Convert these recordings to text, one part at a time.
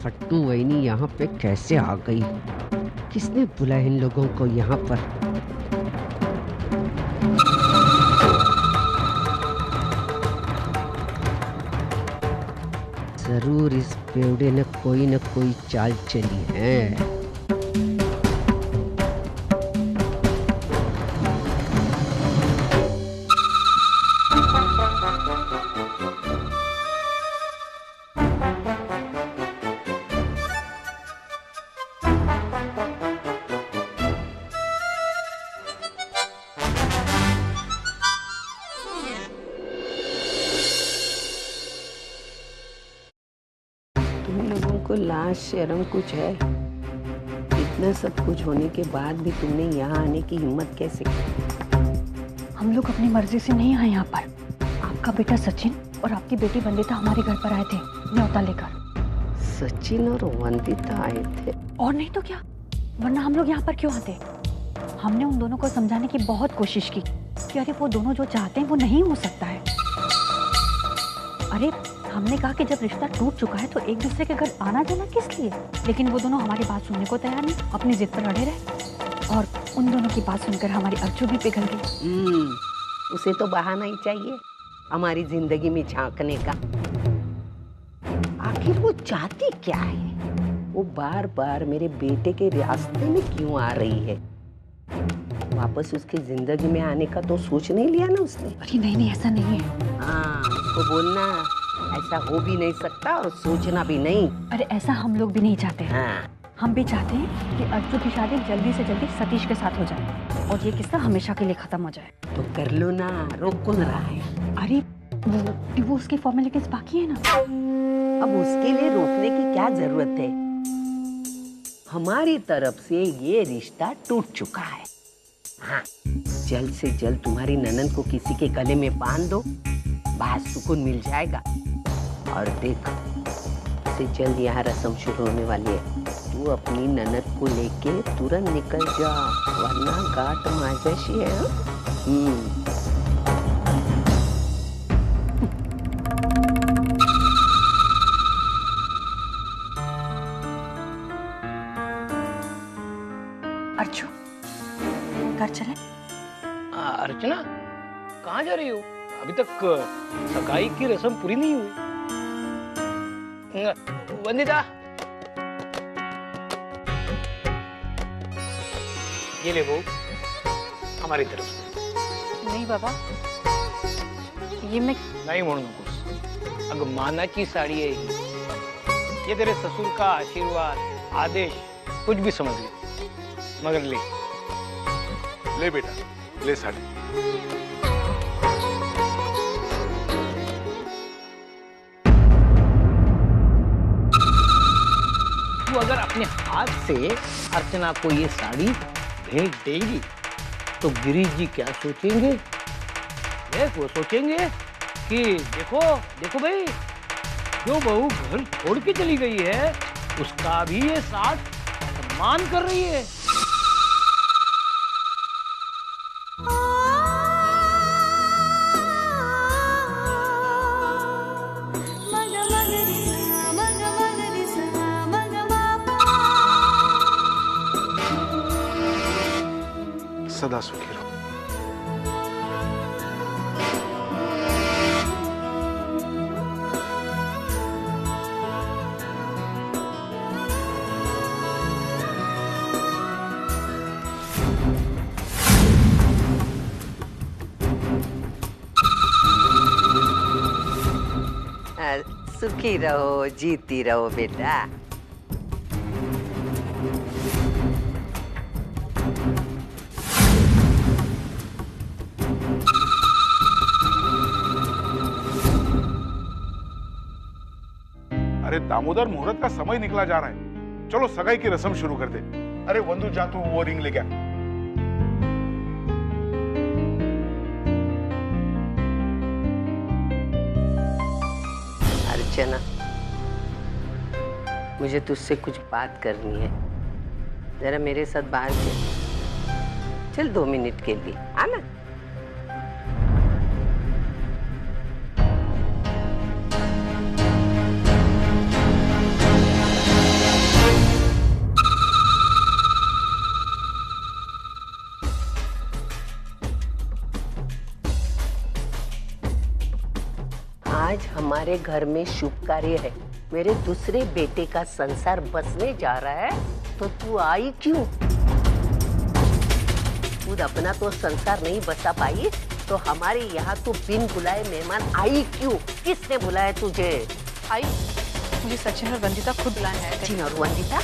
फट्टू वहीनी यहाँ पे कैसे आ गई? किसने बुलाया इन लोगों को यहाँ पर? जरूर इस बेवड़े ने कोई न कोई चाल चली है। तुम लोगों को लाज शर्म कुछ है? इतना सब कुछ होने के बाद भी तुमने यहाँ आने की हिम्मत कैसे की? हम लोग अपनी मर्जी से नहीं आए यहाँ पर। आपका बेटा सचिन और आपकी बेटी वंदिता हमारे घर पर आए थे न्योता लेकर। सचिन और वंदिता आए थे? और नहीं तो क्या, वरना हम लोग यहाँ पर क्यों आते? हमने उन दोनों को समझाने की बहुत कोशिश की कि अरे वो दोनों जो चाहते हैं वो नहीं हो सकता है। अरे हमने कहा कि जब रिश्ता टूट चुका है तो एक दूसरे के घर आना जाना किस लिए? लेकिन वो दोनों हमारी बात सुनने को तैयार नहीं, अपनी जिद पर अड़े रहे। और उन दोनों की बात सुनकर हमारी अर्जू भी पिघल गई। उसे तो बहाना ही चाहिए हमारी जिंदगी में झांकने का। आखिर वो चाहती क्या है? वो बार बार मेरे बेटे के रास्ते में क्यों आ रही है? वापस उसकी जिंदगी में आने का तो सोच नहीं लिया ना उसने? अरे नहीं ऐसा नहीं है। हाँ, उसको बोलना ऐसा हो भी नहीं सकता और सोचना भी नहीं। अरे ऐसा हम लोग भी नहीं चाहते हैं। हाँ। हम भी चाहते हैं कि अर्जु की शादी जल्दी से जल्दी सतीश के साथ हो जाए और ये किस्सा हमेशा के लिए खत्म हो जाए। तो कर लो ना, रोक कौन रहा है? अरे वो उसकी फॉर्मेलिटीज बाकी है ना। अब उसके लिए रोकने की क्या जरूरत है? हमारी तरफ से ये रिश्ता टूट चुका है। हाँ, जल्द से जल्द तुम्हारी ननद को किसी के गले में बांध दो, बात सुकून मिल जाएगा। और देख, से जल्द यहाँ रस्म शुरू होने वाली है। तू अपनी ननद को लेके तुरंत निकल जा, वरना गाट माजाशी है। अर्जु, घर चले? अर्चना, कहाँ जा रही हो? अभी तक सगाई की रस्म पूरी नहीं हुई। वंदिता, ये ले वो हमारी तरफ से। नहीं बाबा, ये मैं नहीं म्हणू नकोस। अगं मानाची साड़ी है ये तेरे ससुर का आशीर्वाद, आदेश, कुछ भी समझ ले, मगर ले बेटा, ले साड़ी। तू अगर अपने हाथ से अर्चना को ये साड़ी भेंट देगी तो गिरीश जी क्या सोचेंगे? देख, वो सोचेंगे कि देखो देखो भाई, जो बहू घर छोड़ के चली गई है उसका भी ये साथ सम्मान कर रही है। सदा सुखी रहो। सुखी रहो, जीती रहो बेटा। अरे दामोदर, मुहूर्त का समय निकला जा रहा है, चलो सगाई की रस्म शुरू कर दे। अरे वंदु, जा तू वो रिंग लेके आ। अर्चना, मुझे तुझसे कुछ बात करनी है, जरा मेरे साथ बाहर चल 2 मिनट के लिए, आना। आज हमारे घर में शुभ कार्य है, मेरे दूसरे बेटे का संसार बसने जा रहा है, तो तू आई क्यों? खुद अपना तो संसार नहीं बसा पाई, तो हमारे यहाँ तू बिन बुलाए मेहमान आई क्यों? किसने बुलाया तुझे? आई, मुझे सचिन और वंदिता खुद बुलाने आए थे। सचिन और वंदिता,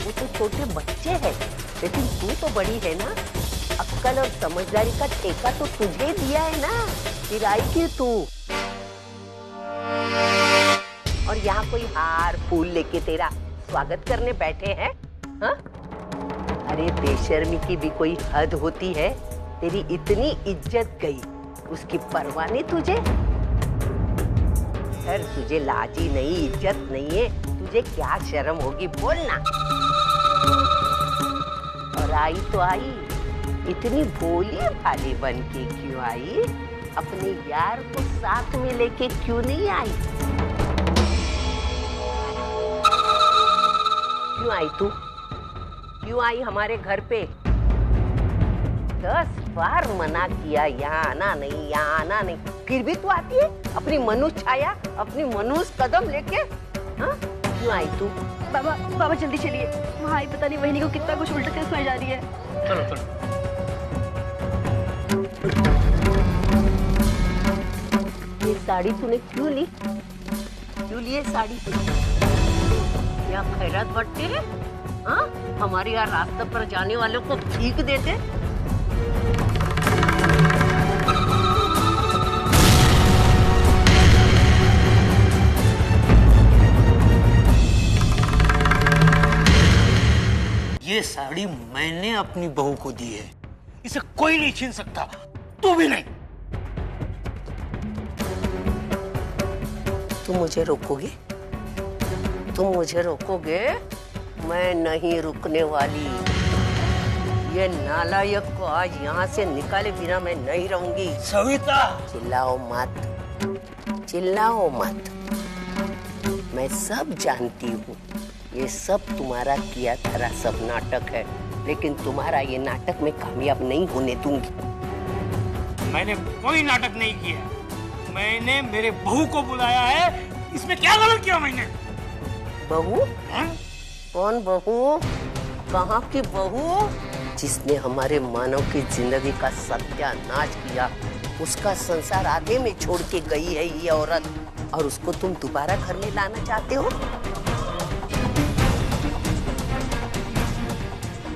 वो तो छोटे बच्चे हैं, लेकिन तू तो बड़ी है ना। अक्कल और समझदारी का ठेका तो तुझे दिया है ना, फिर आई क्यों तू? और यहाँ कोई हार फूल लेके तेरा स्वागत करने बैठे हैं? हाँ? अरे बेशर्मी की भी कोई हद होती है। तेरी इतनी इज्जत गई, उसकी परवाह नहीं तुझे? अगर तुझे लाजी नहीं, इज्जत नहीं है, तुझे क्या शर्म होगी? बोलना। और आई तो आई, इतनी भोली भाली बन के क्यों आई? अपने यार को साथ में लेके क्यों नहीं आई? क्यों आई तू? क्यों आई हमारे घर पे? 10 बार मना किया, यहाँ आना नहीं, यहाँ आना नहीं, फिर भी तू आती है अपनी मनुष्य छाया, अपनी मनुष्य कदम लेके। हाँ? क्यों आई तू? बाबा, बाबा जल्दी चलिए, वहाँ आई पता नहीं वहिनी को कितना कुछ उल्टा सुनाई जा रही है। चलो चलो। ये साड़ी तूने क्यों ली? क्यों ली ये साड़ी? क्या खैरात बंटते हैं? हाँ? हमारे यहाँ रास्ते पर जाने वालों को भीख देते? ये साड़ी मैंने अपनी बहू को दी है, इसे कोई नहीं छीन सकता, तू भी नहीं। तुम मुझे रोकोगे? तुम मुझे रोकोगे? मैं नहीं रुकने वाली। ये नालायक को आज यहाँ से निकाले बिना मैं नहीं रहूंगी। सविता! चिल्लाओ मत, चिल्लाओ मत। मैं सब जानती हूँ, ये सब तुम्हारा किया धरा सब नाटक है, लेकिन तुम्हारा ये नाटक मैं कामयाब नहीं होने दूंगी। मैंने कोई नाटक नहीं किया, मैंने मेरे बहू को बुलाया है। इसमें क्या गलत किया मैंने? बहू? कौन बहू? कहाँ की बहू? जिसने हमारे मानव की जिंदगी का सत्यानाश किया, उसका संसार आधे में छोड़ के गई है ये औरत, और उसको तुम दोबारा घर में लाना चाहते हो?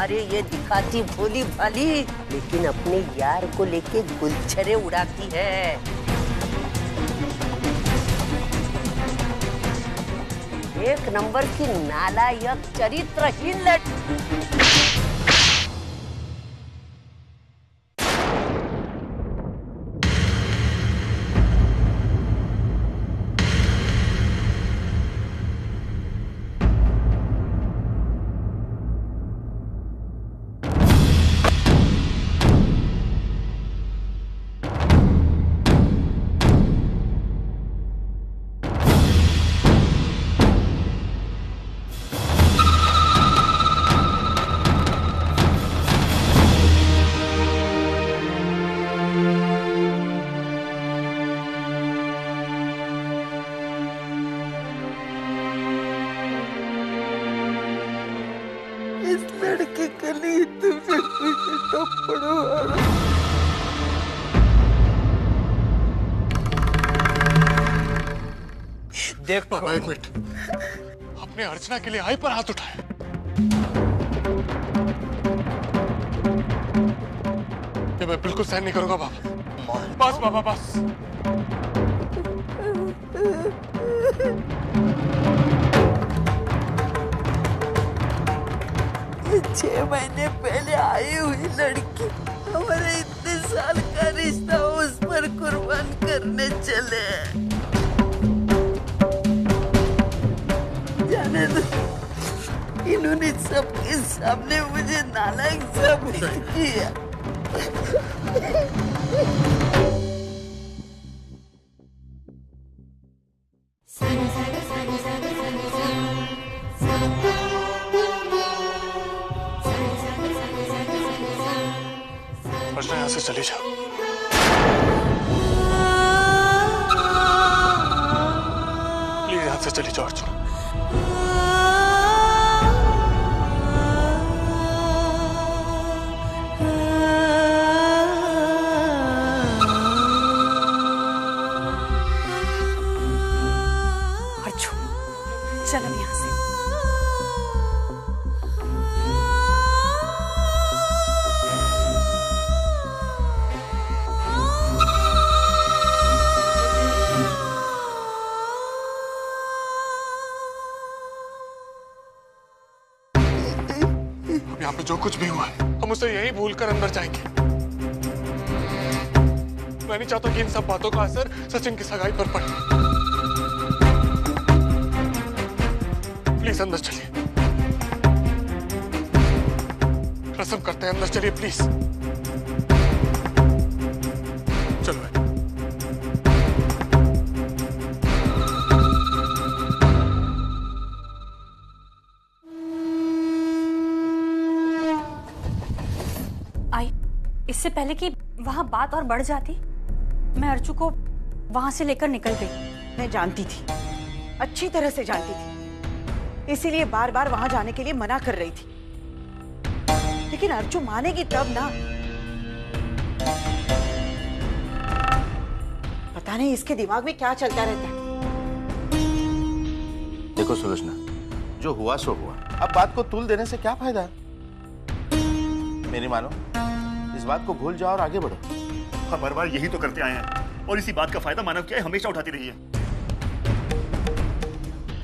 अरे ये दिखाती भोली भाली, लेकिन अपने यार को लेके गुलछरे उड़ाती है। एक नंबर की नालायक चरित्रहीन लड़की। लड़के के लिए तुमसे मुझे थप्पड़ मारा। देख बाबा एक मिनट, अपने अर्चना के लिए आई पर हाथ उठाए। ये मैं बिल्कुल सहन नहीं करूंगा बाबा। बस बाबा बस। 6 महीने पहले आई हुई लड़की हमारे इतने साल का रिश्ता उस पर कुर्बान करने चले। जाने दो, इन्होंने सबके सामने मुझे नालायक साबित किया। अर्चना यहाँ से चली जाओ। चली जाओ अर्चना। अर्जुन, चल अब यहाँ से। यहाँ पे जो कुछ भी हुआ है हम उसे यही भूलकर अंदर जाएंगे। मैं नहीं चाहता कि इन सब बातों का असर सचिन की सगाई पर पड़े। प्लीज अंदर चलिए, रस्म करते हैं, अंदर चलिए प्लीज। चलो भाई। आई, इससे पहले कि वहां बात और बढ़ जाती, मैं अर्चू को वहां से लेकर निकल गई। मैं जानती थी, अच्छी तरह से जानती थी, इसीलिए बार बार वहां जाने के लिए मना कर रही थी। लेकिन अर्चू मानेगी तब ना। पता नहीं इसके दिमाग में क्या चलता रहता है। देखो सुलोचना, जो हुआ सो हुआ, अब बात को तुल देने से क्या फायदा। मेरी मानो, इस बात को भूल जाओ और आगे बढ़ो। हम हर बार यही तो करते आए हैं और इसी बात का फायदा मानव क्या है हमेशा उठाती रही है।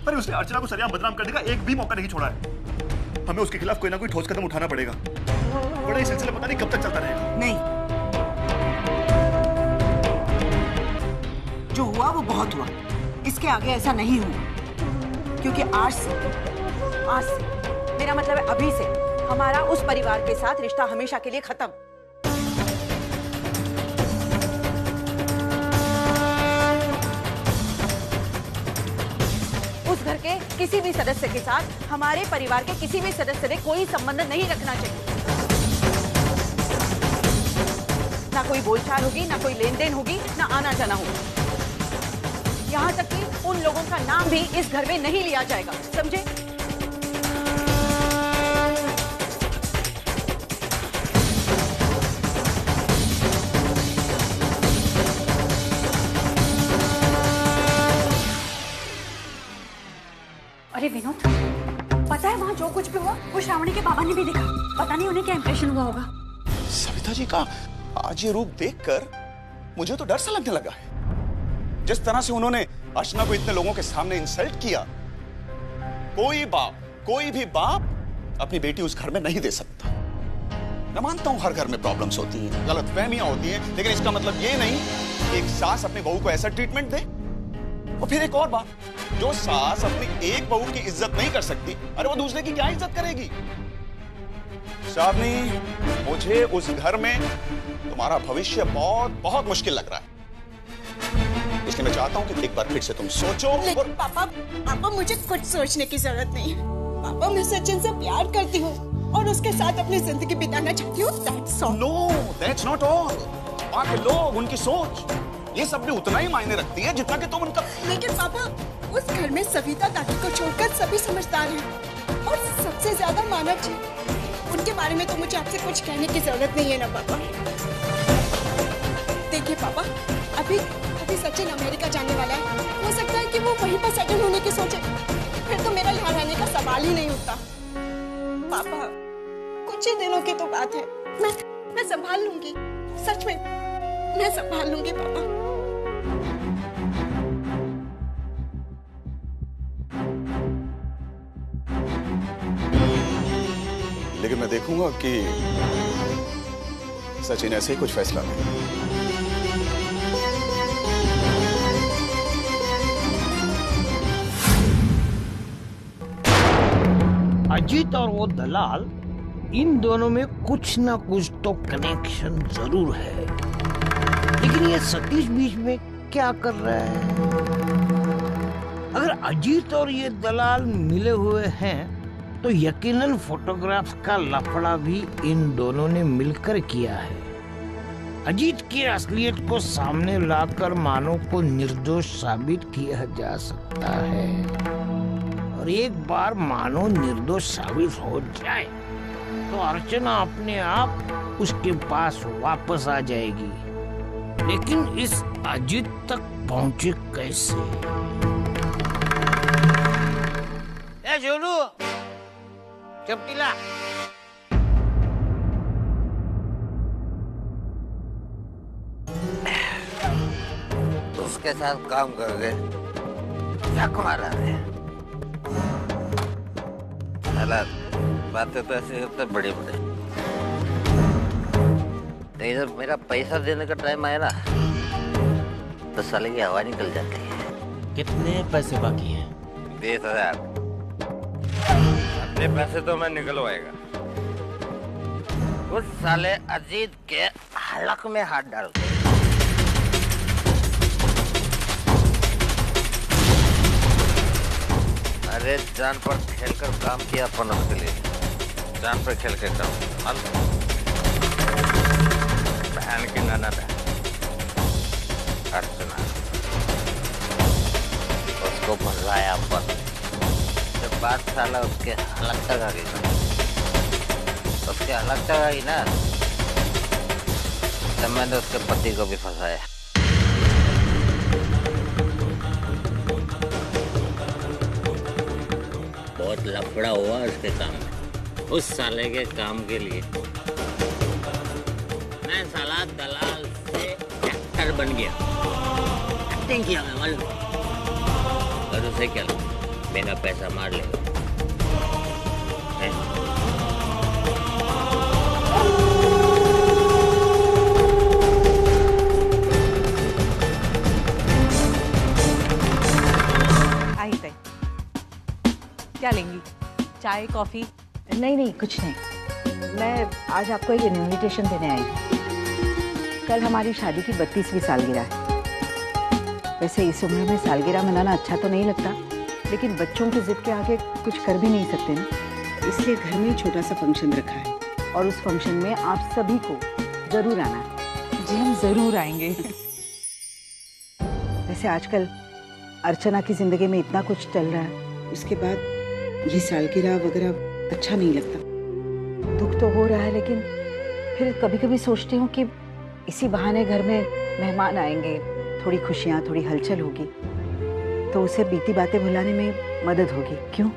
पर उसने अर्चना को सरेआम बदनाम करने का एक भी मौका नहीं छोड़ा है। हमें उसके खिलाफ कोई ना कोई ठोस कदम उठाना पड़ेगा, वरना ये सिलसिला पता नहीं कब तक चलता रहेगा। नहीं, जो हुआ वो बहुत हुआ, इसके आगे ऐसा नहीं हुआ। क्योंकि आज से मेरा मतलब है अभी से हमारा उस परिवार के साथ रिश्ता हमेशा के लिए खत्म। उस घर के किसी भी सदस्य के साथ हमारे परिवार के किसी भी सदस्य ने कोई संबंध नहीं रखना चाहिए। ना कोई बोलचाल होगी, ना कोई लेन देन होगी, ना आना जाना होगा। यहाँ तक कि उन लोगों का नाम भी इस घर में नहीं लिया जाएगा, समझे? अरे विनोद, पता है वहां जो कुछ भी हुआ वो श्रावणी के बाबा ने भी देखा। पता नहीं उन्हें क्या इंप्रेशन हुआ होगा। सविता जी का आज ये रूप देखकर मुझे तो डर सा लगने लगा है। जिस तरह से उन्होंने अर्चना को इतने लोगों के सामने इंसल्ट किया, कोई भी बाप अपनी बेटी उस घर में नहीं दे सकता। मैं मानता हूं हर घर में प्रॉब्लम्स होती हैं, गलतफहमियां होती हैं, लेकिन इसका मतलब ये नहीं कि एक सास अपनी बहू को ऐसा ट्रीटमेंट दे। और फिर एक और बात, जो सास अपनी एक बहू की इज्जत नहीं कर सकती, अरे वो दूसरे की क्या इज्जत करेगी। श्रावणी, मुझे उस घर में तुम्हारा भविष्य बहुत बहुत मुश्किल लग रहा है। इसलिए मैं चाहता हूं कि एक बार फिर से तुम सोचो। लेकिन पापा मुझे कुछ सोचने की जरूरत नहीं है। पापा, मैं सचिन से प्यार करती हूँ और उसके साथ अपनी जिंदगी बिताना चाहती हूँ। That's all. No, that's not all. वहाँ के लोग, उनकी सोच, ये सब भी उतना ही मायने रखती है जितना कि तुम उनका। लेकिन पापा, उस घर में सविता दादी को छोड़कर सभी समझदार हैं और सबसे ज्यादा मानव जी। उनके बारे में तो मुझे आपसे कुछ कहने की जरूरत नहीं है ना पापा। देखिए पापा, अभी सचिन अमेरिका जाने वाला है। हो सकता है कि वो वहीं पर सेटल होने की सोचे, फिर तो मेरा यहाँ रहने का सवाल ही नहीं उठता। पापा, कुछ ही दिनों की तो बात है, मैं संभाल लूंगी। सच में मैं संभाल लूंगी पापा। लेकिन मैं देखूंगा कि सचिन ऐसे ही कुछ फैसला ले। अजीत और वो दलाल, इन दोनों में कुछ ना कुछ तो कनेक्शन जरूर है। लेकिन ये सतीश बीच में क्या कर रहा है? अगर अजीत और ये दलाल मिले हुए हैं तो यकीनन फोटोग्राफ्स का लफड़ा भी इन दोनों ने मिलकर किया है। अजीत की असलियत को सामने लाकर मानव को निर्दोष साबित किया जा सकता है। और एक बार मानव निर्दोष साबित हो जाए तो अर्चना अपने आप उसके पास वापस आ जाएगी। लेकिन इस अजीत तक पहुंचे कैसे? ए जोलू, चपटीला, उसके साथ काम करके जक मारा है। बातें तो ऐसे होते बड़े बड़े, नहीं जब मेरा पैसा देने का टाइम आया ना तो साले की हवा निकल जाती है। कितने पैसे बाकी हैं? 20,000। अपने पैसे तो मैं निकलवाएगा। उस साले अजीत के हलक में हाथ डाल के। अरे जान पर खेलकर काम किया अपन उसके लिए, जान पर खेल के काम। बहन की ननद है अर्चना, उसको भगाया अपन। जब बात साला उसके हलक तक आ गई ना, उसके हलक तक आ गई ना, तब मैंने उसके पति को भी फंसाया। बहुत लफड़ा हुआ उसके काम में। उस साले के काम के लिए मैं साला दलाल से एक्टर बन गया। एक्टिंग किया मैं मालूम। और उसे क्या लगा मेरा पैसा मार लेगा। क्या लेंगी? चाय, कॉफी? नहीं नहीं, कुछ नहीं। मैं आज आपको एक इनविटेशन देने आई हूँ। कल हमारी शादी की 32वीं सालगिरह है। वैसे इस उम्र में सालगिरह मनाना अच्छा तो नहीं लगता, लेकिन बच्चों की जिद के आगे कुछ कर भी नहीं सकते ना, इसलिए घर में छोटा सा फंक्शन रखा है और उस फंक्शन में आप सभी को जरूर आना है। जी हम जरूर आएंगे। वैसे आजकल अर्चना की जिंदगी में इतना कुछ चल रहा है, उसके बाद ये सालगिरह वगैरह अच्छा नहीं लगता। दुख तो हो रहा है, लेकिन फिर कभी कभी सोचती हूँ कि इसी बहाने घर में मेहमान आएंगे, थोड़ी खुशियाँ, थोड़ी हलचल होगी, तो उसे बीती बातें भुलाने में मदद होगी। क्यों?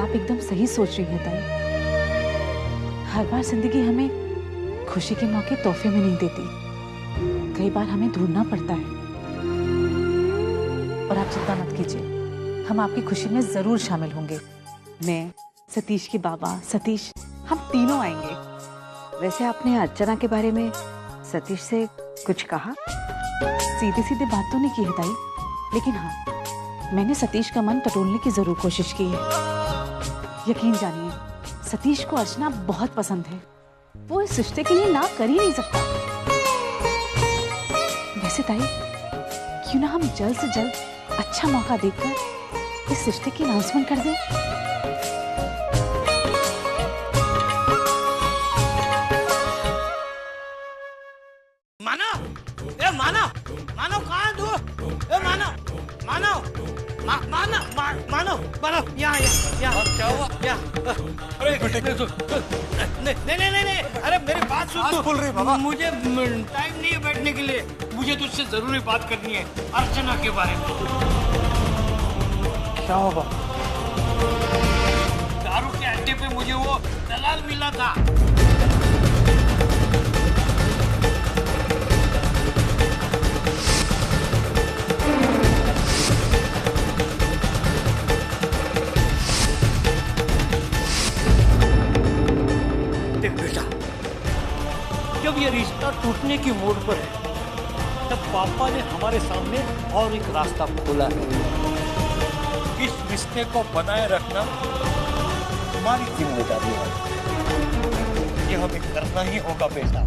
आप एकदम सही सोच रही हैं ताई। हर बार जिंदगी हमें खुशी के मौके तोहफे में नहीं देती, कई बार हमें ढूंढना पड़ता है। और आप चिंता मत कीजिए, हम आपकी खुशी में जरूर शामिल होंगे। मैं, सतीश के बाबा, सतीश, हम तीनों आएंगे। वैसे आपने अर्चना के बारे में सतीश से कुछ कहा? सीधे सीधे बात तो नहीं की है ताई, लेकिन हाँ, मैंने सतीश का मन टटोलने की जरूर कोशिश की है। यकीन जानिए, सतीश को अर्चना बहुत पसंद है। वो इस रिश्ते के लिए ना कर ही नहीं सकता। वैसे ताई, क्यों ना हम जल्द से जल्द अच्छा मौका देखकर इस रिश्ते की अनाउंसमेंट कर दें? मानो कहाँ है तू? ए मानो यहाँ क्या हुआ? अरे नहीं, अरे मेरी बात सुन। बोल रहे बाबा, मुझे टाइम नहीं है बैठने के लिए, मुझे तुझसे जरूरी बात करनी है अर्चना के बारे में। क्या होगा? दारू के अड्डे पे मुझे वो दलाल मिला था। देख बेटा, जब ये रिश्ता टूटने की मोड़ पर है, तब पापा ने हमारे सामने और एक रास्ता खोला है। इस रिश्ते को बनाए रखना हमारी जिम्मेदारी है। ये हमें करना ही होगा बेटा।